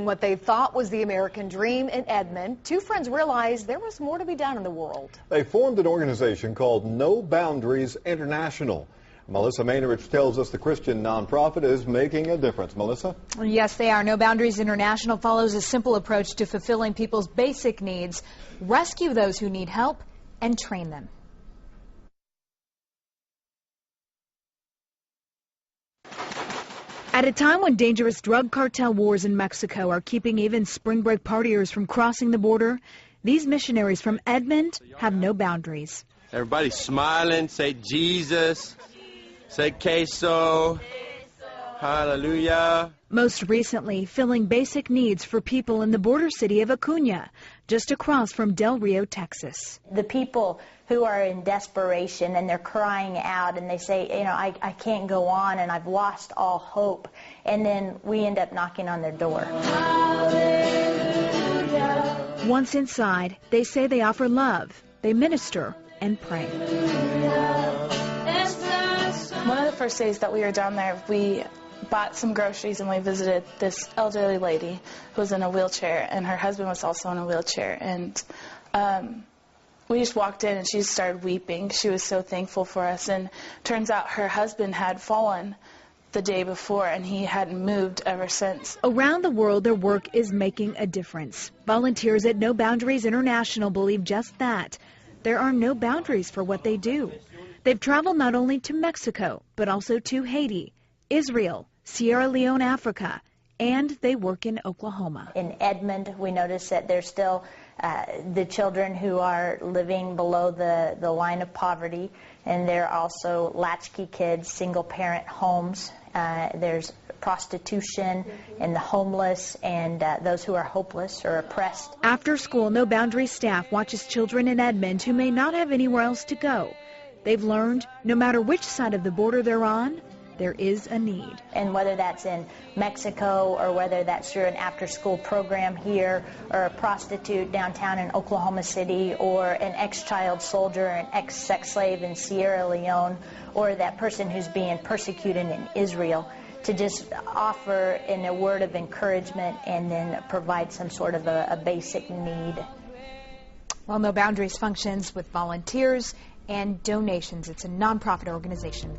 What they thought was the American dream in Edmond, two friends realized there was more to be done in the world. They formed an organization called No Boundaries International. Melissa Mainerich tells us the Christian nonprofit is making a difference. Melissa? Yes, they are. No Boundaries International follows a simple approach to fulfilling people's basic needs, rescue those who need help, and train them. At a time when dangerous drug cartel wars in Mexico are keeping even spring break partiers from crossing the border, these missionaries from Edmond have no boundaries. Everybody smiling, say Jesus, say queso, hallelujah. Most recently, filling basic needs for people in the border city of Acuña, just across from Del Rio, Texas. The people who are in desperation and they're crying out and they say, you know, I can't go on and I've lost all hope. And then we end up knocking on their door. Hallelujah. Once inside, they say they offer love, they minister and pray. One of the first days that we were down there, we bought some groceries and we visited this elderly lady who was in a wheelchair, and her husband was also in a wheelchair. And we just walked in and she started weeping. She was so thankful for us, and turns out her husband had fallen the day before and he hadn't moved ever since. Around the world, their work is making a difference. Volunteers at No Boundaries International believe just that. There are no boundaries for what they do. They've traveled not only to Mexico, but also to Haiti, Israel, Sierra Leone, Africa, and they work in Oklahoma. In Edmond, we notice that there's still the children who are living below the line of poverty, and there are also latchkey kids, single-parent homes. There's prostitution and the homeless and those who are hopeless or oppressed. After school, No Boundaries staff watches children in Edmond who may not have anywhere else to go. They've learned no matter which side of the border they're on, there is a need. And whether that's in Mexico or whether that's through an after-school program here, or a prostitute downtown in Oklahoma City, or an ex-child soldier, an ex-sex slave in Sierra Leone, or that person who's being persecuted in Israel, to just offer in a word of encouragement and then provide some sort of a basic need. Well, No Boundaries functions with volunteers and donations. It's a nonprofit organization.